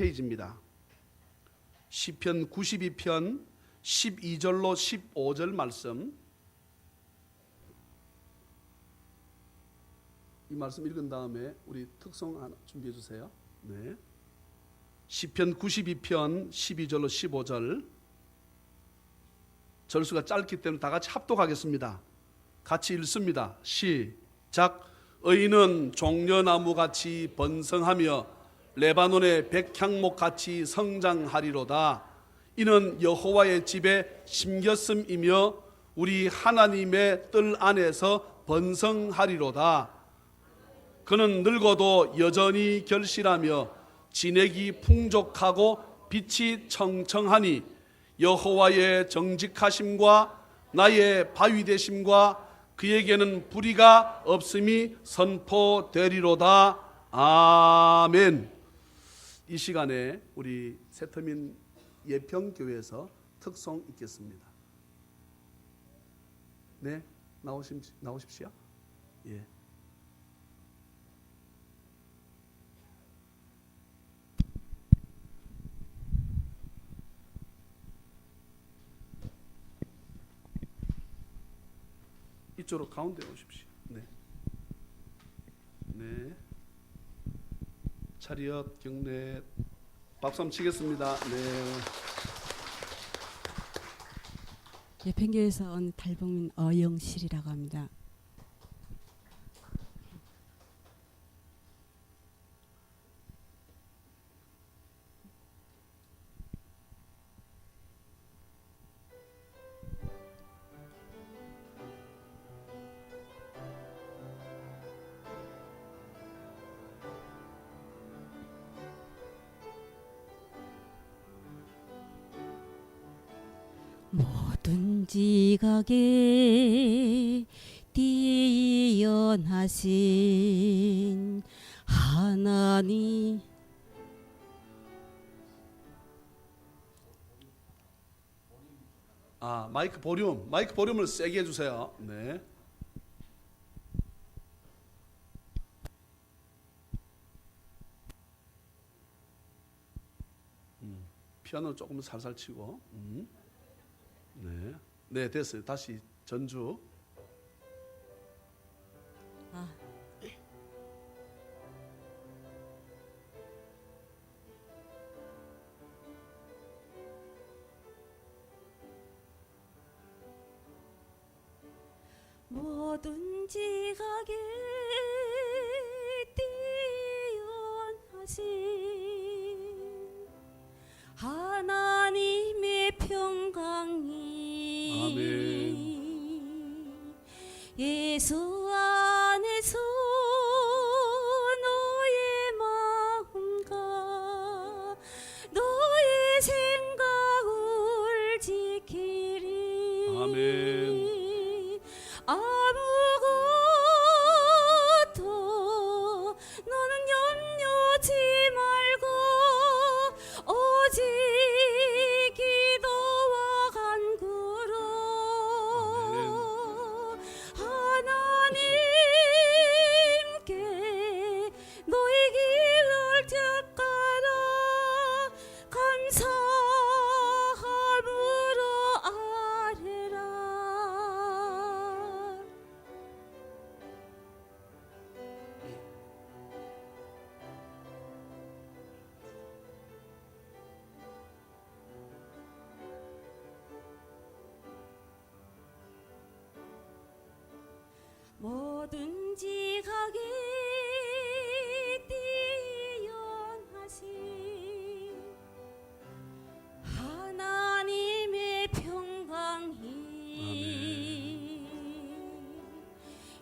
10페이지입니다. 시편 92편 12절로 15절 말씀, 이 말씀 읽은 다음에 우리 특송 하나 준비해 주세요. 네. 시편 92편 12절로 15절, 절수가 짧기 때문에 다 같이 합독하겠습니다. 같이 읽습니다. 시작. 의인은 종려나무같이 번성하며 레바논의 백향목같이 성장하리로다. 이는 여호와의 집에 심겼음이며 우리 하나님의 뜰 안에서 번성하리로다. 그는 늙어도 여전히 결실하며 진액이 풍족하고 빛이 청청하니 여호와의 정직하심과 나의 바위 되심과 그에게는 불의가 없음이 선포되리로다. 아멘. 이 시간에 우리 새터민 예평교회에서 특송 있겠습니다. 네, 나오십시오. 예. 이쪽으로 가운데 오십시오. 네. 네. 차렷 경례 박수 한번 치겠습니다. 네. 예평교에서 온 달봉민 어영실이라고 합니다. 뭐든지 가게 뛰어나신 하나님. 마이크 볼륨을 세게 해주세요. 네. 피아노 조금 살살 치고. 네. 네, 됐어요. 다시 전주. 뭐든지 가게 뛰어나신 하나님의 평강이 아멘. 예수 안에서 너의 마음과 너의 생각을 지키리. 아멘. 아무것도 너는 염려지 말고 오직 기도와 간구로 하나님께 너의 길을 닦아라. 감사함으로 아뢰라. 뭐든지 가게 뛰어나신 하나님의 평강이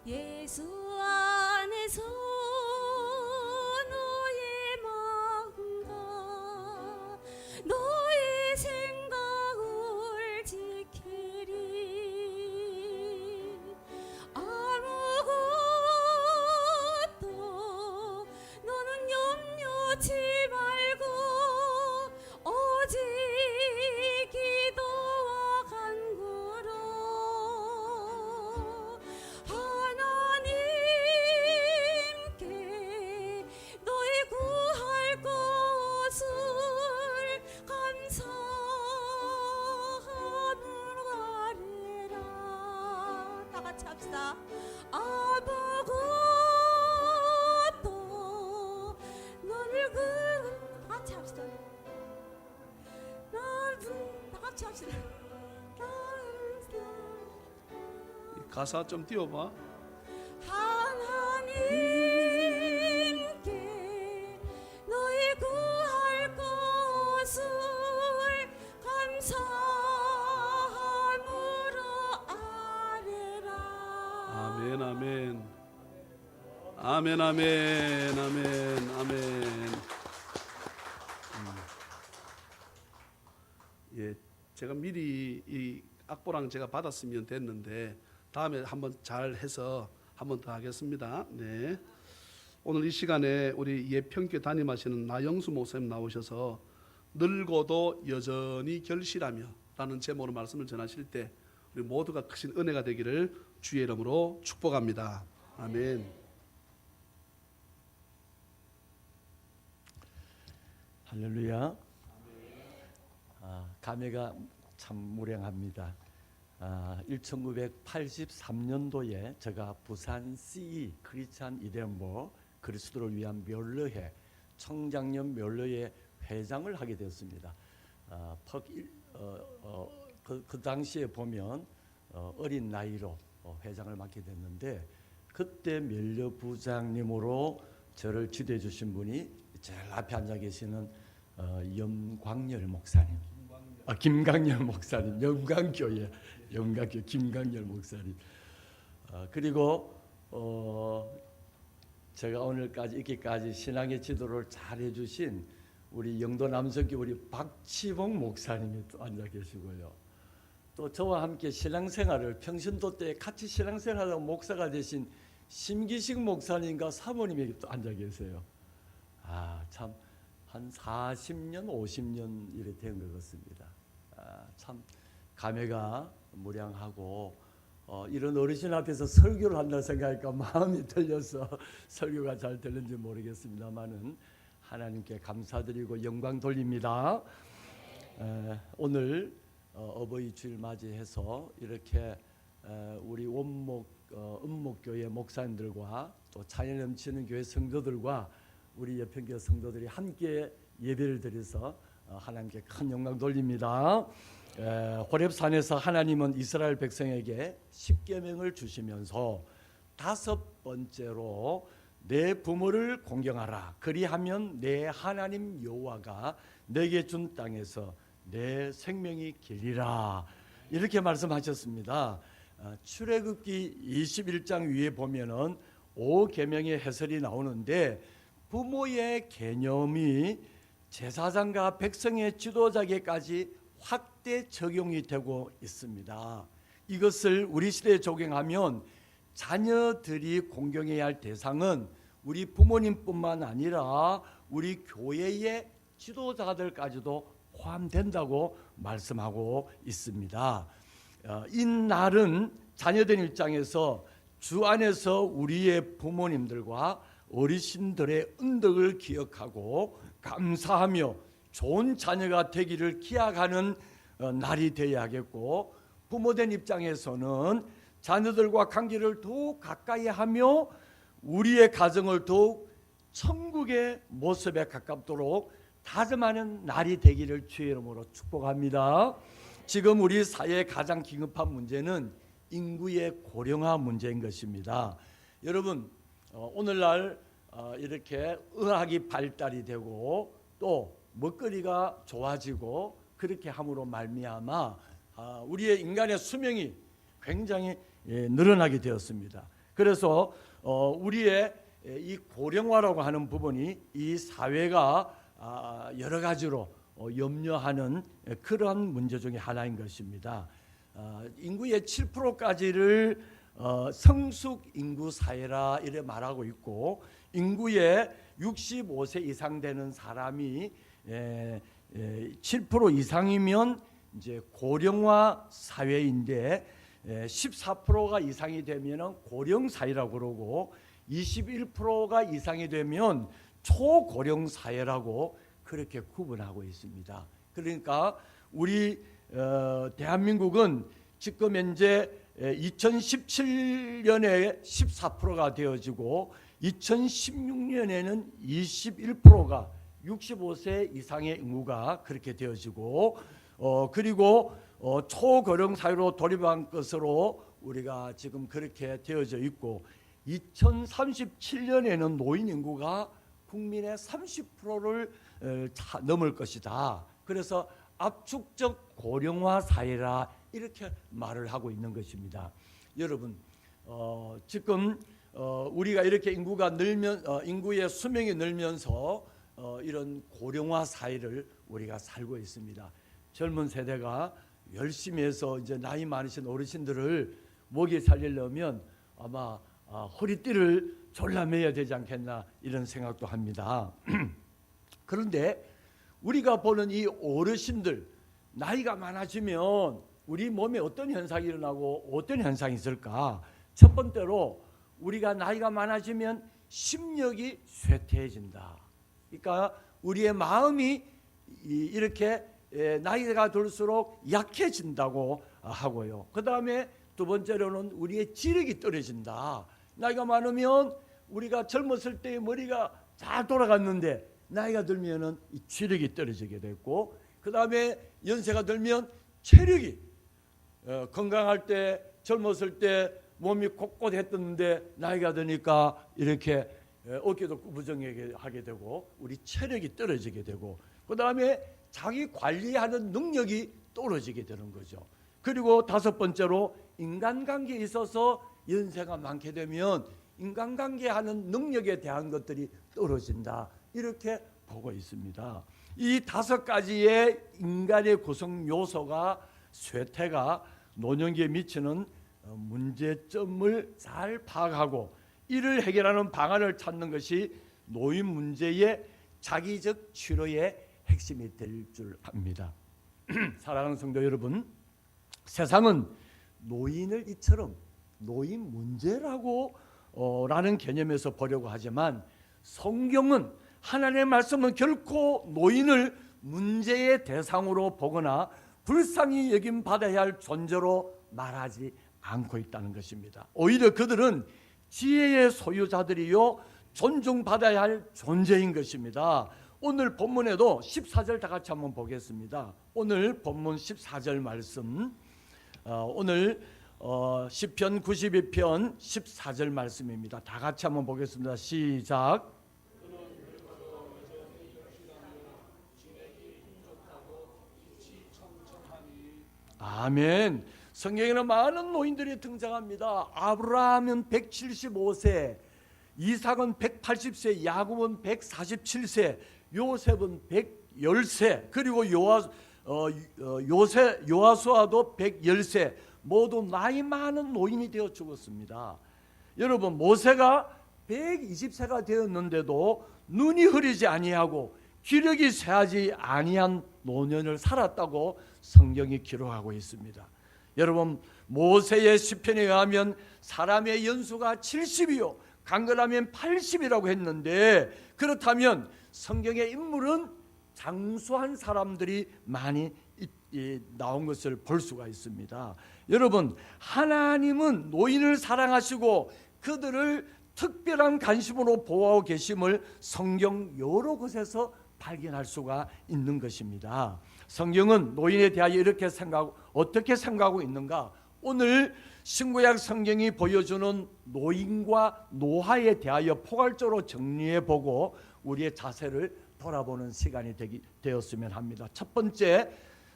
예수 안에서 너의 마음과 너의 생각을 지키리. 아무것도 너는 염려지 말고 오직 기도와 간구로 하나님께 너의 구할 것은 가사 좀 띄워봐. 하나님께 너희 구할 것을 감사함으로 아뢰라. 아멘 아멘 아멘 아멘 아멘 아멘. 예, 제가 미리 이 악보랑 제가 받았으면 됐는데 다음에 한번 잘 해서 한번 더 하겠습니다. 네. 오늘 이 시간에 우리 예평교 담임하시는 나영수 목사님 나오셔서 늙어도 여전히 결실하며 라는 제목으로 말씀을 전하실 때 우리 모두가 크신 은혜가 되기를 주의 이름으로 축복합니다. 아멘. 할렐루야. 감회가 참 무량합니다. 1983년도에 제가 부산 CE 크리스찬 이대연보 그리스도를 위한 멸러회 청장년 멸러회 회장을 하게 되었습니다. 그 당시에 보면 어린 나이로 회장을 맡게 됐는데 그때 멸러 부장님으로 저를 지도해 주신 분이 제일 앞에 앉아 계시는 염광열 목사님. 김광열 목사님, 영광교회 김광열 목사님. 그리고 제가 오늘까지 이렇게까지 신앙의 지도를 잘 해주신 우리 영도 남성교 우리 박치봉 목사님이 또 앉아 계시고요. 또 저와 함께 신앙생활을 평신도 때 같이 신앙생활하고 목사가 되신 심기식 목사님과 사모님이 또 앉아 계세요. 참 한 40년, 50년 이래 된 것 같습니다. 참 감회가 무량하고 이런 어르신 앞에서 설교를 한다 생각하니까 마음이 떨려서 설교가 잘 되는지 모르겠습니다만은 하나님께 감사드리고 영광 돌립니다. 오늘 어버이 주일 맞이해서 이렇게 우리 원목 은목교회 목사님들과 또 찬양 넘치는 교회 성도들과 우리 예평교 성도들이 함께 예배를 드려서 하나님께 큰 영광 돌립니다. 호렙산에서 하나님은 이스라엘 백성에게 십계명을 주시면서 다섯 번째로 내 부모를 공경하라. 그리하면 내 하나님 여호와가 내게 준 땅에서 내 생명이 길리라. 이렇게 말씀하셨습니다. 출애굽기 21장 위에 보면은 5계명의 해설이 나오는데 부모의 개념이 제사장과 백성의 지도자에게까지 확대 적용이 되고 있습니다. 이것을 우리 시대에 적용하면 자녀들이 공경해야 할 대상은 우리 부모님뿐만 아니라 우리 교회의 지도자들까지도 포함된다고 말씀하고 있습니다. 이 날은 자녀된 입장에서 주 안에서 우리의 부모님들과 어르신들의 은덕을 기억하고 감사하며 좋은 자녀가 되기를 기약하는 날이 되어야겠고, 부모된 입장에서는 자녀들과 관계를 더욱 가까이 하며 우리의 가정을 더욱 천국의 모습에 가깝도록 다짐하는 날이 되기를 주의 이름으로 축복합니다. 지금 우리 사회의 가장 긴급한 문제는 인구의 고령화 문제인 것입니다. 여러분, 오늘날 이렇게 의학이 발달이 되고 또 먹거리가 좋아지고 그렇게 함으로 말미암아 우리의 인간의 수명이 굉장히 늘어나게 되었습니다. 그래서 우리의 이 고령화라고 하는 부분이 이 사회가 여러 가지로 염려하는 그러한 문제 중에 하나인 것입니다. 인구의 7%까지를 성숙 인구 사회라 이래 말하고 있고, 인구의 65세 이상 되는 사람이 7% 이상이면 이제 고령화 사회인데 14%가 이상이 되면 고령 사회라고 그러고 21%가 이상이 되면 초고령 사회라고 그렇게 구분하고 있습니다. 그러니까 우리 대한민국은 지금 현재 2017년에 14%가 되어지고 2016년에는 21%가 65세 이상의 인구가 그렇게 되어지고 그리고 초고령 사회로 돌입한 것으로 우리가 지금 그렇게 되어져 있고 2037년에는 노인 인구가 국민의 30%를 넘을 것이다. 그래서 압축적 고령화 사회라 이렇게 말을 하고 있는 것입니다. 여러분, 지금 우리가 이렇게 인구의 수명이 늘면서 이런 고령화 사회를 우리가 살고 있습니다. 젊은 세대가 열심히 해서 이제 나이 많으신 어르신들을 먹여 살리려면 아마 허리띠를 졸라매야 되지 않겠나 이런 생각도 합니다. 그런데 우리가 보는 이 어르신들 나이가 많아지면 우리 몸에 어떤 현상이 일어나고 어떤 현상이 있을까? 첫 번째로 우리가 나이가 많아지면 심력이 쇠퇴해진다. 그러니까 우리의 마음이 이렇게 나이가 들수록 약해진다고 하고요. 그 다음에 두 번째로는 우리의 지력이 떨어진다. 나이가 많으면 우리가 젊었을 때 머리가 잘 돌아갔는데 나이가 들면은 이 지력이 떨어지게 됐고, 그 다음에 연세가 들면 체력이 건강할 때 젊었을 때 몸이 꼿꼿했던데 나이가 드니까 이렇게 어깨도 구부정하게 되고 우리 체력이 떨어지게 되고, 그 다음에 자기 관리하는 능력이 떨어지게 되는 거죠. 그리고 다섯 번째로 인간관계에 있어서 연세가 많게 되면 인간관계하는 능력에 대한 것들이 떨어진다. 이렇게 보고 있습니다. 이 다섯 가지의 인간의 구성 요소가 쇠퇴가 노년기에 미치는 문제점을 잘 파악하고 이를 해결하는 방안을 찾는 것이 노인 문제의 자기적 치료의 핵심이 될 줄 압니다. 사랑하는 성도 여러분, 세상은 노인을 이처럼 노인 문제라고 라는 개념에서 보려고 하지만 성경은 하나님의 말씀은 결코 노인을 문제의 대상으로 보거나 불쌍히 여김 받아야 할 존재로 말하지 않고 있다는 것입니다. 오히려 그들은 지혜의 소유자들이요 존중받아야 할 존재인 것입니다. 오늘 본문에도 14절 다 같이 한번 보겠습니다. 오늘 본문 14절 말씀, 오늘 시편 92편 14절 말씀입니다. 다 같이 한번 보겠습니다. 시작. 아멘. 성경에는 많은 노인들이 등장합니다. 아브라함은 175세, 이삭은 180세, 야곱은 147세, 요셉은 110세, 그리고 요아수아도 110세, 모두 나이 많은 노인이 되어 죽었습니다. 여러분, 모세가 120세가 되었는데도 눈이 흐리지 아니하고 기력이 쇠하지 아니한 노년을 살았다고 성경이 기록하고 있습니다. 여러분, 모세의 시편에 의하면 사람의 연수가 70이요 강건하면 80이라고 했는데, 그렇다면 성경의 인물은 장수한 사람들이 많이 나온 것을 볼 수가 있습니다. 여러분, 하나님은 노인을 사랑하시고 그들을 특별한 관심으로 보호하고 계심을 성경 여러 곳에서 발견할 수가 있는 것입니다. 성경은 노인에 대하여 이렇게 어떻게 생각하고 있는가? 오늘 신구약 성경이 보여주는 노인과 노화에 대하여 포괄적으로 정리해보고 우리의 자세를 돌아보는 시간이 되었으면 합니다. 첫 번째,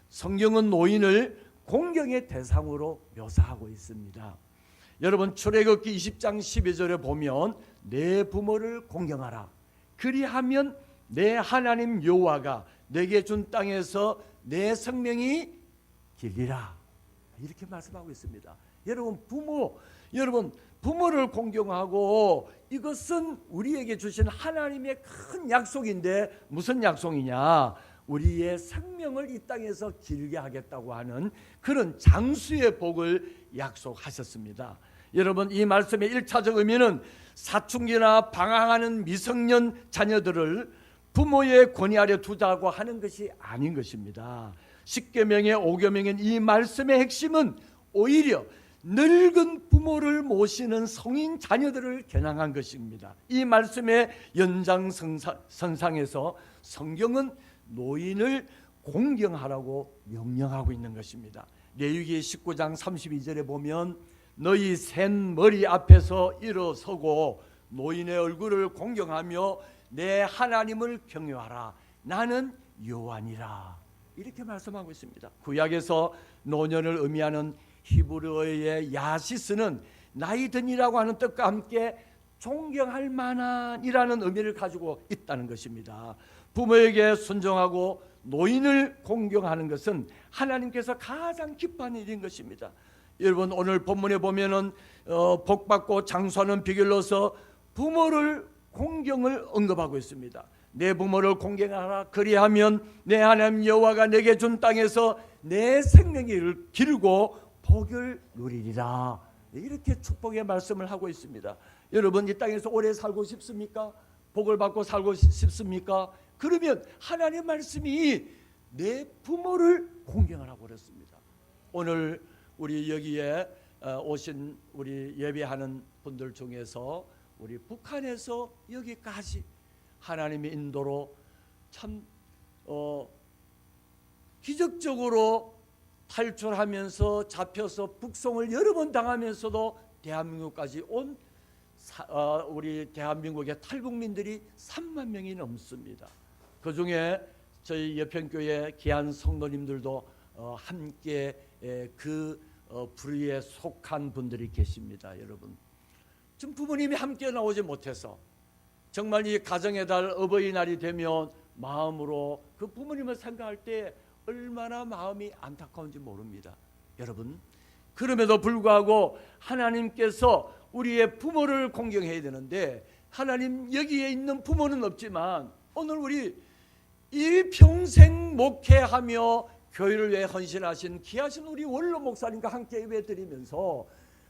성경은 노인을 공경의 대상으로 묘사하고 있습니다. 여러분, 출애굽기 20장 12절에 보면 내 부모를 공경하라. 그리하면 내 하나님 여호와가 내게 준 땅에서 내 생명이 길리라. 이렇게 말씀하고 있습니다. 여러분, 부모를 공경하고 이것은 우리에게 주신 하나님의 큰 약속인데 무슨 약속이냐? 우리의 생명을 이 땅에서 길게 하겠다고 하는 그런 장수의 복을 약속하셨습니다. 여러분, 이 말씀의 1차적 의미는 사춘기나 방황하는 미성년 자녀들을 부모의 권위 아래 두자고 하는 것이 아닌 것입니다. 10계명의 5계명인 이 말씀의 핵심은 오히려 늙은 부모를 모시는 성인 자녀들을 겨냥한 것입니다. 이 말씀의 연장선상에서 성경은 노인을 공경하라고 명령하고 있는 것입니다. 레위기 19장 32절에 보면 너희 센 머리 앞에서 일어서고 노인의 얼굴을 공경하며 내 하나님을 경외하라. 나는 여호와니라. 이렇게 말씀하고 있습니다. 구약에서 노년을 의미하는 히브리어의 야시스는 나이 든이라고 하는 뜻과 함께 존경할 만한이라는 의미를 가지고 있다는 것입니다. 부모에게 순종하고 노인을 공경하는 것은 하나님께서 가장 기뻐하는 일인 것입니다. 여러분, 오늘 본문에 보면은 복받고 장수하는 비결로서 부모를 공경을 언급하고 있습니다. 내 부모를 공경하라. 그리하면 내 하나님 여호와가 내게 준 땅에서 내 생명을 기르고 복을 누리리라. 이렇게 축복의 말씀을 하고 있습니다. 여러분, 이 땅에서 오래 살고 싶습니까? 복을 받고 살고 싶습니까? 그러면 하나님의 말씀이 내 부모를 공경하라고 그랬습니다. 오늘 우리 여기에 오신 우리 예배하는 분들 중에서 우리 북한에서 여기까지 하나님의 인도로 참 기적적으로 탈출하면서 잡혀서 북송을 여러 번 당하면서도 대한민국까지 온 우리 대한민국의 탈북민들이 3만 명이 넘습니다. 그 중에 저희 예편교회 귀한 성도님들도 함께 그 부류에 속한 분들이 계십니다. 여러분, 지금 부모님이 함께 나오지 못해서 정말 이 가정의 달 어버이날이 되면 마음으로 그 부모님을 생각할 때 얼마나 마음이 안타까운지 모릅니다. 여러분, 그럼에도 불구하고 하나님께서 우리의 부모를 공경해야 되는데, 하나님 여기에 있는 부모는 없지만 오늘 우리 일평생 목회하며 교회를 위해 헌신하신 귀하신 우리 원로 목사님과 함께 예배드리면서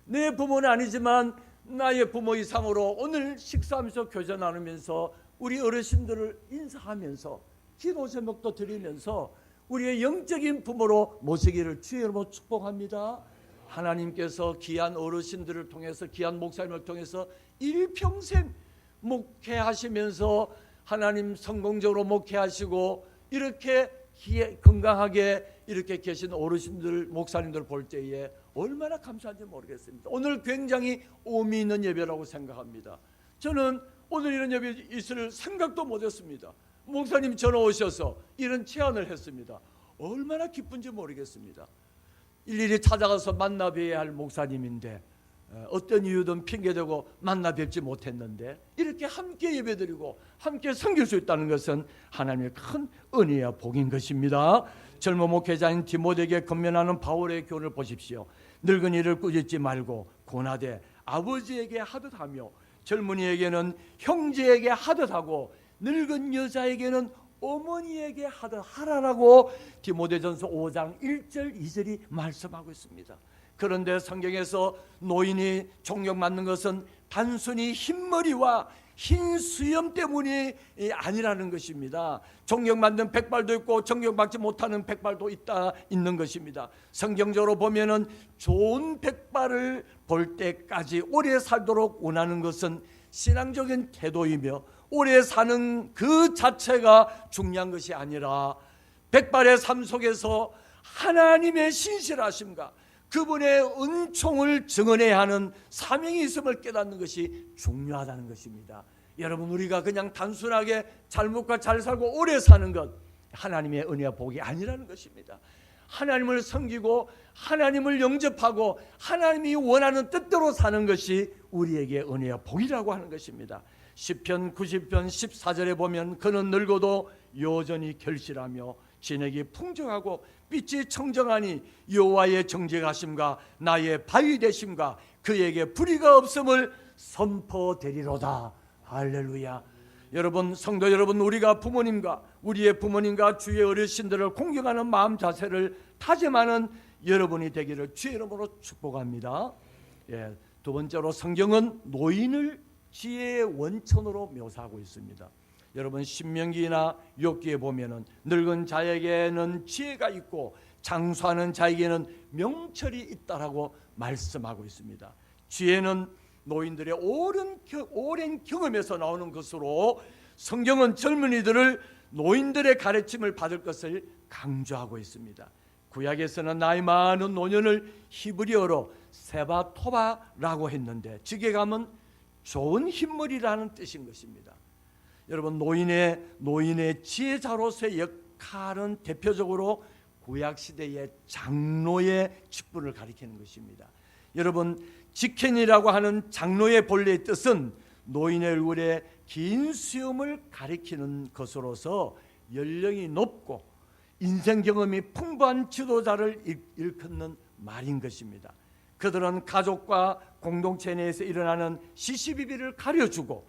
내 부모는 아니지만 나의 부모 이상으로 오늘 식사하면서 교제 나누면서 우리 어르신들을 인사하면서 기도 제목도 드리면서 우리의 영적인 부모로 모시기를 주의 이름으로 축복합니다. 하나님께서 귀한 어르신들을 통해서, 귀한 목사님을 통해서 일평생 목회하시면서 하나님 성공적으로 목회하시고 이렇게 건강하게 이렇게 계신 어르신들, 목사님들 볼 때에 얼마나 감사한지 모르겠습니다. 오늘 굉장히 의미 있는 예배라고 생각합니다. 저는 오늘 이런 예배 있을 생각도 못했습니다. 목사님 전화 오셔서 이런 제안을 했습니다. 얼마나 기쁜지 모르겠습니다. 일일이 찾아가서 만나 뵈야 할 목사님인데 어떤 이유든 핑계대고 만나 뵙지 못했는데 이렇게 함께 예배드리고 함께 섬길 수 있다는 것은 하나님의 큰 은혜와 복인 것입니다. 젊은 목회자인 디모데에게 권면하는 바울의 교훈을 보십시오. 늙은이를 꾸짖지 말고 고나되 아버지에게 하듯 하며 젊은이에게는 형제에게 하듯 하고 늙은 여자에게는 어머니에게 하듯 하라라고 디모데전서 5장 1절 2절이 말씀하고 있습니다. 그런데 성경에서 노인이 존경받는 것은 단순히 흰머리와 흰 수염 때문이 아니라는 것입니다. 존경받는 백발도 있고 존경받지 못하는 백발도 있는 것입니다. 성경적으로 보면은 좋은 백발을 볼 때까지 오래 살도록 원하는 것은 신앙적인 태도이며 오래 사는 그 자체가 중요한 것이 아니라 백발의 삶 속에서 하나님의 신실하심과 그분의 은총을 증언해야 하는 사명이 있음을 깨닫는 것이 중요하다는 것입니다. 여러분, 우리가 그냥 단순하게 잘 먹고 잘 살고 오래 사는 것, 하나님의 은혜와 복이 아니라는 것입니다. 하나님을 섬기고 하나님을 영접하고 하나님이 원하는 뜻대로 사는 것이 우리에게 은혜와 복이라고 하는 것입니다. 시편 90편 14절에 보면 그는 늙어도 여전히 결실하며 진액이 풍성하고 빛이 청정하니 여호와의 정직하심과 나의 바위 되심과 그에게 불의가 없음을 선포되리로다. 할렐루야. 여러분, 성도 여러분, 우리가 부모님과 우리의 부모님과 주의 어르신들을 공경하는 마음 자세를 다짐하는 여러분이 되기를 주의 이름으로 축복합니다. 두 번째로 성경은 노인을 지혜의 원천으로 묘사하고 있습니다. 여러분, 신명기나 욥기에 보면은 늙은 자에게는 지혜가 있고 장수하는 자에게는 명철이 있다라고 말씀하고 있습니다. 지혜는 노인들의 오랜 경험에서 나오는 것으로 성경은 젊은이들을 노인들의 가르침을 받을 것을 강조하고 있습니다. 구약에서는 나이 많은 노년을 히브리어로 세바토바라고 했는데 직에 가면 좋은 흰머리라는 뜻인 것입니다. 여러분, 노인의 지혜자로서의 역할은 대표적으로 구약시대의 장로의 직분을 가리키는 것입니다. 여러분, 직현이라고 하는 장로의 본래의 뜻은 노인의 얼굴에 긴 수염을 가리키는 것으로서 연령이 높고 인생 경험이 풍부한 지도자를 일컫는 말인 것입니다. 그들은 가족과 공동체 내에서 일어나는 시시비비를 가려주고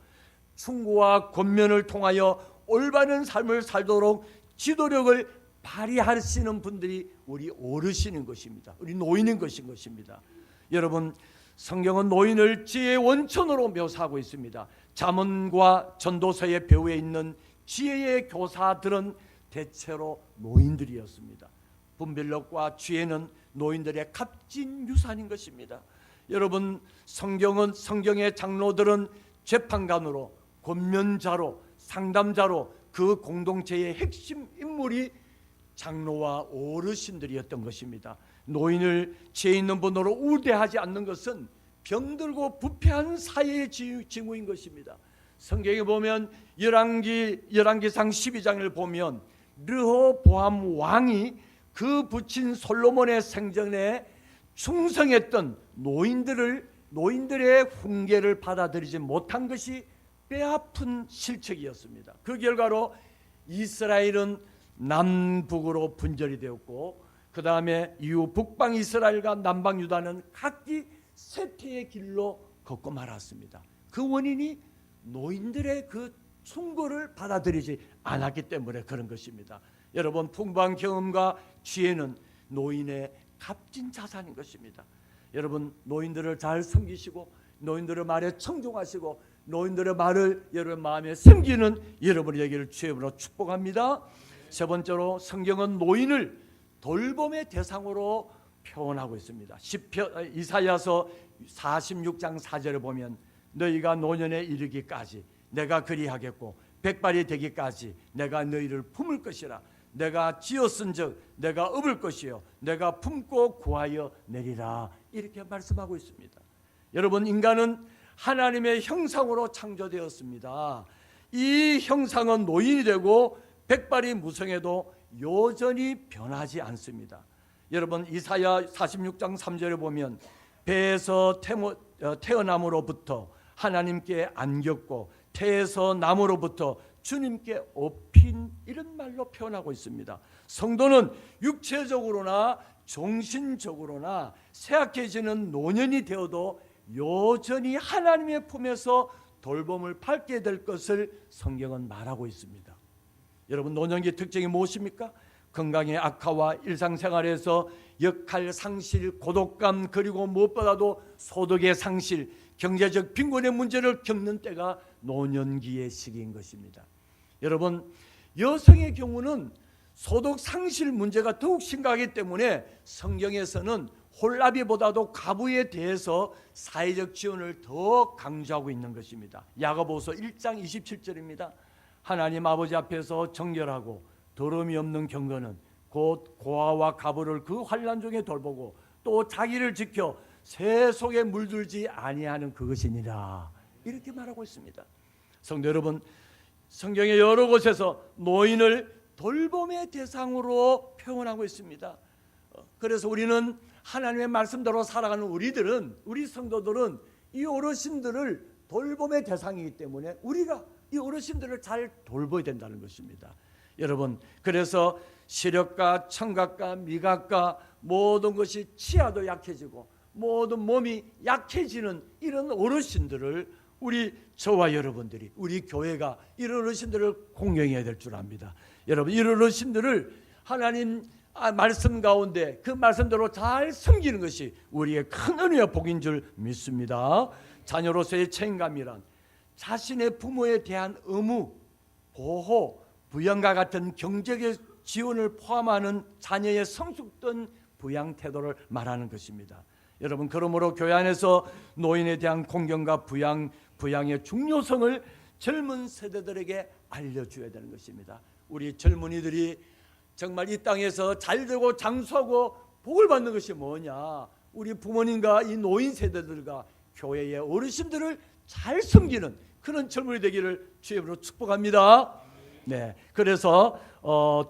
충고와 권면을 통하여 올바른 삶을 살도록 지도력을 발휘하시는 분들이 우리 어르신인 것입니다. 우리 노인인 것입니다. 여러분, 성경은 노인을 지혜의 원천으로 묘사하고 있습니다. 잠언과 전도서의 배후에 있는 지혜의 교사들은 대체로 노인들이었습니다. 분별력과 지혜는 노인들의 값진 유산인 것입니다. 여러분, 성경의 장로들은 재판관으로, 권면자로, 상담자로 그 공동체의 핵심 인물이 장로와 어르신들이었던 것입니다. 노인을 지혜 있는 분으로 우대하지 않는 것은 병들고 부패한 사회의 징후인 것입니다. 성경에 보면 열왕기상 12장을 보면 르호보암 왕이 그 부친 솔로몬의 생전에 충성했던 노인들의 훈계를 받아들이지 못한 것이 뼈아픈 실책이었습니다. 그 결과로 이스라엘은 남북으로 분절이 되었고, 그 다음에 이후 북방 이스라엘과 남방 유다는 각기 쇠퇴의 길로 걷고 말았습니다. 그 원인이 노인들의 그 충고를 받아들이지 않았기 때문에 그런 것입니다. 여러분, 풍부한 경험과 지혜는 노인의 값진 자산인 것입니다. 여러분, 노인들을 잘 섬기시고 노인들의 말에 청종하시고 노인들의 말을 여러분 마음에 섬기는 여러분의 얘기를 주님으로 축복합니다. 세 번째로, 성경은 노인을 돌봄의 대상으로 표현하고 있습니다. 이사야서 46장 4절에 보면 너희가 노년에 이르기까지 내가 그리하겠고 백발이 되기까지 내가 너희를 품을 것이라. 내가 지었은즉 내가 업을 것이요 내가 품고 구하여 내리라. 이렇게 말씀하고 있습니다. 여러분, 인간은 하나님의 형상으로 창조되었습니다. 이 형상은 노인이 되고 백발이 무성해도 여전히 변하지 않습니다. 여러분, 이사야 46장 3절에 보면 배에서 태어남으로부터 하나님께 안겼고 태에서 남으로부터 주님께 업힌, 이런 말로 표현하고 있습니다. 성도는 육체적으로나 정신적으로나 쇠약해지는 노년이 되어도 여전히 하나님의 품에서 돌봄을 받게 될 것을 성경은 말하고 있습니다. 여러분, 노년기의 특징이 무엇입니까? 건강의 악화와 일상생활에서 역할 상실, 고독감, 그리고 무엇보다도 소득의 상실, 경제적 빈곤의 문제를 겪는 때가 노년기의 시기인 것입니다. 여러분, 여성의 경우는 소득 상실 문제가 더욱 심각하기 때문에 성경에서는 홀라비보다도 과부에 대해서 사회적 지원을 더 강조하고 있는 것입니다. 야고보서 1장 27절입니다. 하나님 아버지 앞에서 정결하고 더러움이 없는 경건은 곧 고아와 과부를 그 환난 중에 돌보고 또 자기를 지켜 새 속에 물들지 아니하는 그것이니라. 이렇게 말하고 있습니다. 성도 여러분, 성경의 여러 곳에서 노인을 돌봄의 대상으로 표현하고 있습니다. 그래서 우리는 하나님의 말씀대로 살아가는 우리 성도들은 이 어르신들을 돌봄의 대상이기 때문에 우리가 이 어르신들을 잘 돌봐야 된다는 것입니다. 여러분, 그래서 시력과 청각과 미각과 모든 것이 치아도 약해지고 모든 몸이 약해지는 이런 어르신들을 저와 여러분들이, 우리 교회가 이런 어르신들을 공경해야 될 줄 압니다. 여러분, 이런 어르신들을 하나님 말씀 가운데 그 말씀대로 잘 섬기는 것이 우리의 큰 은혜와 복인 줄 믿습니다. 자녀로서의 책임감이란 자신의 부모에 대한 의무, 보호, 부양과 같은 경제적 지원을 포함하는 자녀의 성숙된 부양 태도를 말하는 것입니다. 여러분, 그러므로 교회 안에서 노인에 대한 공경과 부양의 중요성을 젊은 세대들에게 알려줘야 되는 것입니다. 우리 젊은이들이 정말 이 땅에서 잘되고 장수하고 복을 받는 것이 뭐냐? 우리 부모님과 이 노인 세대들과 교회의 어르신들을 잘 섬기는 그런 젊은이 되기를 주의 이름으로 축복합니다. 네, 그래서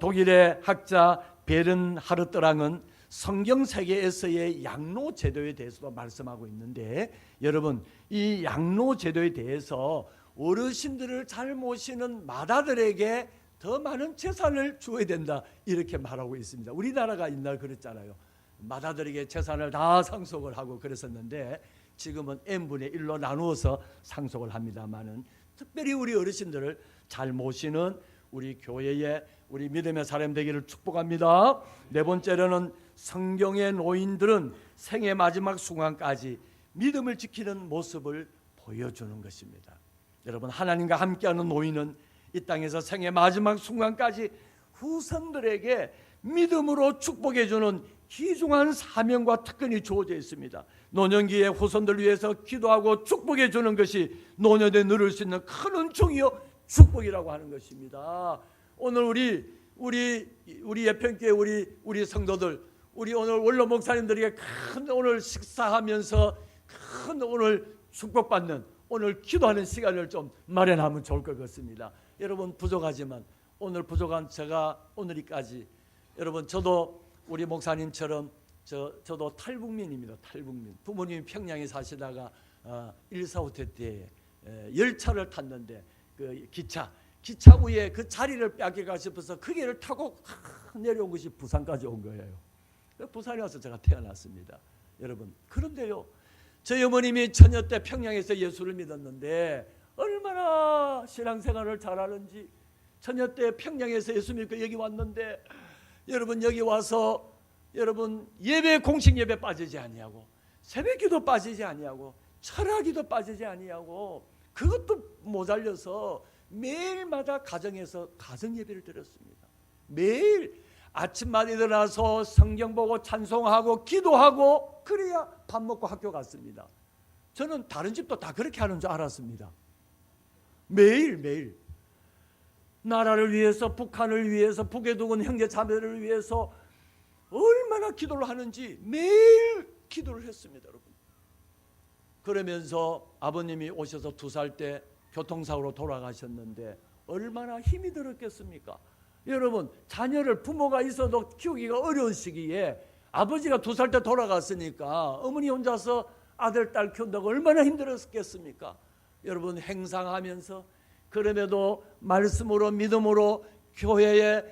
독일의 학자 베른하르트랑은 성경 세계에서의 양로 제도에 대해서도 말씀하고 있는데, 여러분 이 양로 제도에 대해서 어르신들을 잘 모시는 마다들에게 더 많은 재산을 주어야 된다 이렇게 말하고 있습니다. 우리나라가 옛날 그랬잖아요. 마다들에게 재산을 다 상속을 하고 그랬었는데 지금은 n분의 1로 나누어서 상속을 합니다만은, 특별히 우리 어르신들을 잘 모시는 우리 교회의 우리 믿음의 사람 되기를 축복합니다. 네 번째로는 성경의 노인들은 생의 마지막 순간까지 믿음을 지키는 모습을 보여주는 것입니다. 여러분, 하나님과 함께하는 노인은 이 땅에서 생의 마지막 순간까지 후손들에게 믿음으로 축복해 주는 귀중한 사명과 특권이 주어져 있습니다. 노년기에 후손들 위해서 기도하고 축복해 주는 것이 노년에 누릴 수 있는 큰 은총이요 축복이라고 하는 것입니다. 오늘 우리 예편교회 우리 성도들, 우리 오늘 원로 목사님들에게 큰 오늘 식사하면서 큰 오늘 축복받는 오늘 기도하는 시간을 좀 마련하면 좋을 것 같습니다. 여러분, 부족하지만 오늘 부족한 제가 오늘까지, 여러분 저도 우리 목사님처럼 저도 탈북민입니다. 탈북민. 부모님이 평양에 사시다가 1.4.5태 때 열차를 탔는데 그 기차 위에 그 자리를 뺏기가 싶어서 그 길을 타고 내려온 것이 부산까지 온 거예요. 부산에 와서 제가 태어났습니다. 여러분, 그런데요, 저희 어머님이 처녀 때 평양에서 예수를 믿었는데 얼마나 신앙생활을 잘하는지, 처녀 때 평양에서 예수 믿고 여기 왔는데, 여러분 여기 와서 여러분 예배, 공식 예배 빠지지 아니하고, 새벽기도 빠지지 아니하고, 철학기도 빠지지 아니하고, 그것도 모자려서 매일마다 가정에서 가정 예배를 드렸습니다. 매일 아침마다 일어나서 성경 보고 찬송하고 기도하고 그래야 밥 먹고 학교 갔습니다. 저는 다른 집도 다 그렇게 하는 줄 알았습니다. 매일 나라를 위해서, 북한을 위해서, 북에 두은 형제 자매를 위해서 얼마나 기도를 하는지 매일 기도를 했습니다. 여러분, 그러면서 아버님이 오셔서 2살 때 교통사고로 돌아가셨는데 얼마나 힘이 들었겠습니까? 여러분, 자녀를 부모가 있어도 키우기가 어려운 시기에 아버지가 2살 때 돌아갔으니까 어머니 혼자서 아들, 딸 키운다고 얼마나 힘들었겠습니까? 여러분, 행상하면서 그럼에도 말씀으로 믿음으로 교회에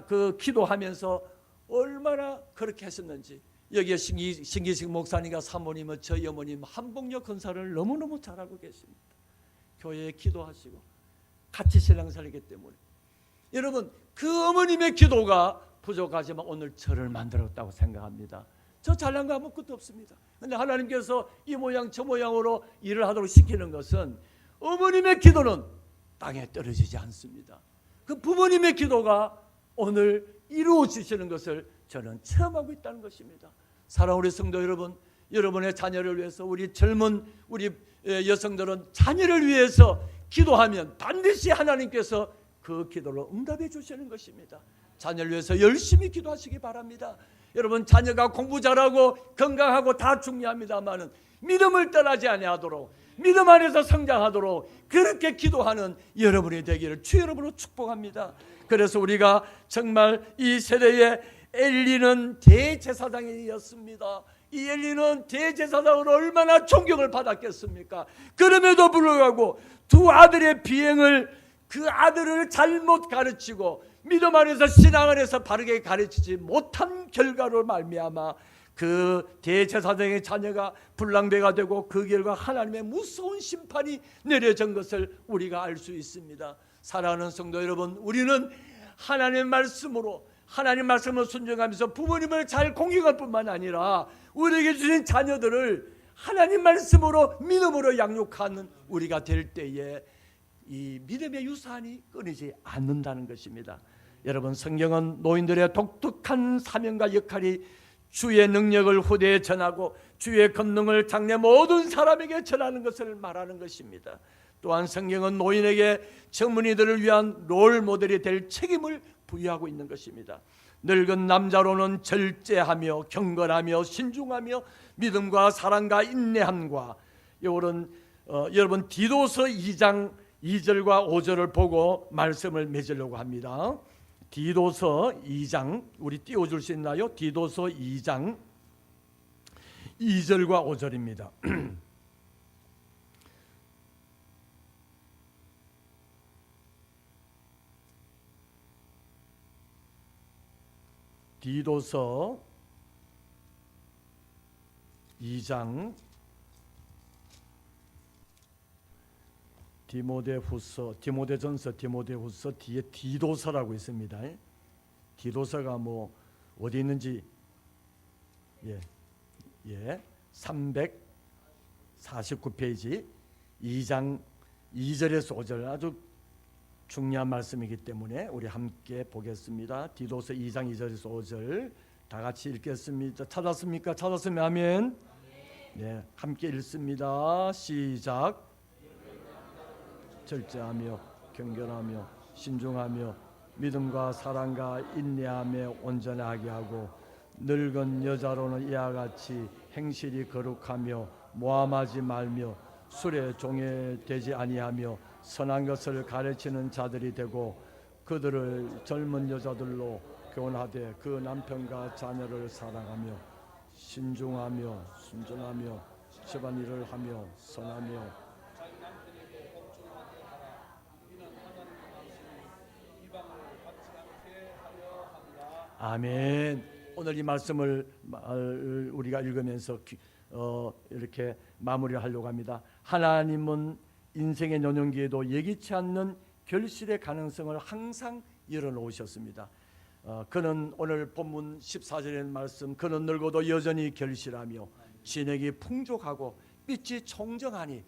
그 기도하면서 얼마나 그렇게 하셨는지. 여기에 신기식 목사님과 사모님은 저희 어머님 한복역 건사를 너무너무 잘 알고 계십니다. 교회에 기도하시고 같이 신앙살이기 때문에. 여러분, 그 어머님의 기도가 부족하지만 오늘 저를 만들었다고 생각합니다. 저 잘난 거 아무것도 없습니다. 그런데 하나님께서 이 모양 저 모양으로 일을 하도록 시키는 것은 어머님의 기도는 땅에 떨어지지 않습니다. 그 부모님의 기도가 오늘 이루어지시는 것을 저는 체험하고 있다는 것입니다. 사랑하는 우리 성도 여러분, 여러분의 자녀를 위해서, 우리 젊은 우리 여성들은 자녀를 위해서 기도하면 반드시 하나님께서 그 기도를 응답해 주시는 것입니다. 자녀를 위해서 열심히 기도하시기 바랍니다. 여러분, 자녀가 공부 잘하고 건강하고 다 중요합니다만은 믿음을 떠나지 아니하도록, 믿음 안에서 성장하도록 그렇게 기도하는 여러분이 되기를 주 여러분으로 축복합니다. 그래서 우리가 정말 이 세대에 엘리는 대제사장이었습니다. 이 엘리는 대제사장으로 얼마나 존경을 받았겠습니까? 그럼에도 불구하고 두 아들의 비행을, 그 아들을 잘못 가르치고 믿음 안에서 신앙 안에서 바르게 가르치지 못한 결과로 말미암아 그 대제사장의 자녀가 불량배가 되고 그 결과 하나님의 무서운 심판이 내려진 것을 우리가 알 수 있습니다. 사랑하는 성도 여러분, 우리는 하나님의 말씀으로, 하나님 말씀을 순종하면서 부모님을 잘 공경할 뿐만 아니라 우리에게 주신 자녀들을 하나님 말씀으로 믿음으로 양육하는 우리가 될 때에 이 믿음의 유산이 끊이지 않는다는 것입니다. 여러분, 성경은 노인들의 독특한 사명과 역할이 주의 능력을 후대에 전하고 주의 권능을 장래 모든 사람에게 전하는 것을 말하는 것입니다. 또한 성경은 노인에게 젊은이들을 위한 롤 모델이 될 책임을 부여하고 있는 것입니다. 늙은 남자로는 절제하며 경건하며 신중하며 믿음과 사랑과 인내함과 이런 여러분 디도서 2장 2절과 5절을 보고 말씀을 맺으려고 합니다. 디도서 2장 우리 띄워줄 수 있나요? 디도서 2장 2절과 5절입니다. 디도서 2장 디모데전서 디모데후서 뒤에 디도서라고 있습니다. 디도서가 뭐 어디 있는지 349페이지 2장 2절에서 5절 아주 중요한 말씀이기 때문에 우리 함께 보겠습니다. 디도서 2장 2절에서 5절 다 같이 읽겠습니다. 찾았습니까? 찾았으면 아멘. 네, 함께 읽습니다. 시작. 절제하며 경건하며 신중하며 믿음과 사랑과 인내하며 온전하게 하고 늙은 여자로는 이와 같이 행실이 거룩하며 모함하지 말며 술에 종해되지 아니하며 선한 것을 가르치는 자들이 되고 그들을 젊은 여자들로 교훈하되 그 남편과 자녀를 사랑하며 신중하며 순전하며 집안일을 하며 선하며 아멘. 오늘 이 말씀을 우리가 읽으면서 이렇게 마무리하려고 합니다. 하나님은 인생의 연연기에도 예기치 않는 결실의 가능성을 항상 열어놓으셨습니다. 그는 오늘 본문 14절의 말씀 그는 늙어도 여전히 결실하며 진액이 풍족하고 빛이 청정하니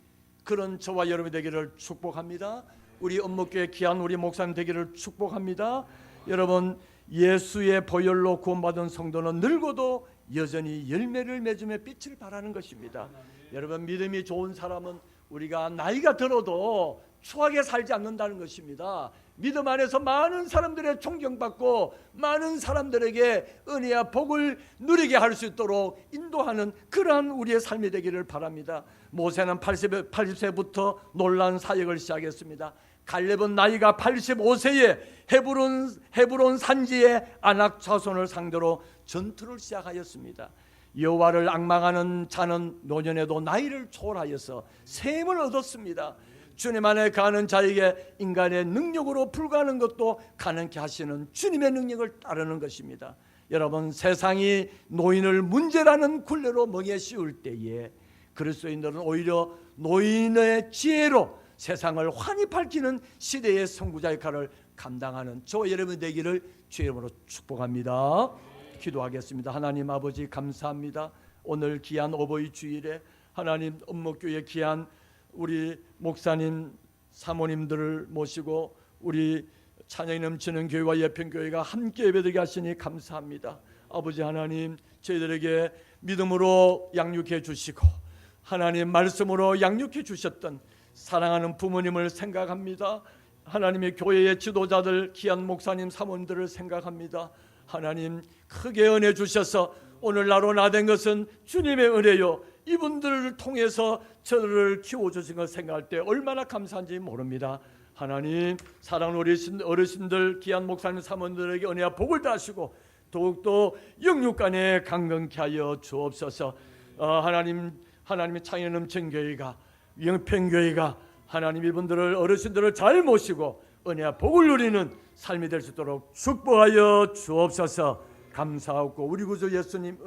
그런 저와 여러분이 되기를 축복합니다. 우리 엄목교회 귀한 우리 목사님 되기를 축복합니다. 여러분 예수의 보혈로 구원받은 성도는 늙어도 여전히 열매를 맺으며 빛을 발하는 것입니다. 여러분 믿음이 좋은 사람은 우리가 나이가 들어도 추하게 살지 않는다는 것입니다. 믿음 안에서 많은 사람들의 존경받고 많은 사람들에게 은혜와 복을 누리게 할 수 있도록 인도하는 그러한 우리의 삶이 되기를 바랍니다. 모세는 80세부터 놀라운 사역을 시작했습니다. 갈렙은 나이가 85세에 헤브론 산지의 아낙 자손을 상대로 전투를 시작하였습니다. 여호와를 앙망하는 자는 노년에도 나이를 초월하여서 셈을 얻었습니다. 주님 안에 가는 자에게 인간의 능력으로 불과하는 것도 가능케 하시는 주님의 능력을 따르는 것입니다. 여러분 세상이 노인을 문제라는 굴레로 멍에 씌울 때에 그리스도인들은 오히려 노인의 지혜로 세상을 환히 밝히는 시대의 선구자 역할을 감당하는 저와 여러분 되기를 주의 이름으로 축복합니다. 기도하겠습니다. 하나님 아버지 감사합니다. 오늘 귀한 어버이 주일에 하나님 엄목교회 귀한 우리 목사님 사모님들을 모시고 우리 찬양이 넘치는 교회와 예편교회가 함께 예배드리게 하시니 감사합니다. 아버지 하나님 저희들에게 믿음으로 양육해 주시고 하나님 말씀으로 양육해 주셨던 사랑하는 부모님을 생각합니다. 하나님의 교회의 지도자들 귀한 목사님 사모님들을 생각합니다. 하나님 크게 은혜 주셔서 오늘날로 나된 것은 주님의 은혜요 이분들을 통해서 저를 키워주신 걸 생각할 때 얼마나 감사한지 모릅니다. 하나님 사랑하는 어르신들 귀한 목사님 사모님들에게 은혜와 복을 다하시고 더욱더 영육간에 강건케 하여 주옵소서. 하나님의 창에 넘친 교회가 영평교회가 하나님 이분들을 어르신들을 잘 모시고 은혜와 복을 누리는 삶이 될 수 있도록 축복하여 주옵소서. 감사하고 우리 구주 예수님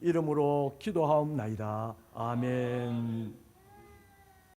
이름으로 기도하옵나이다. 아멘.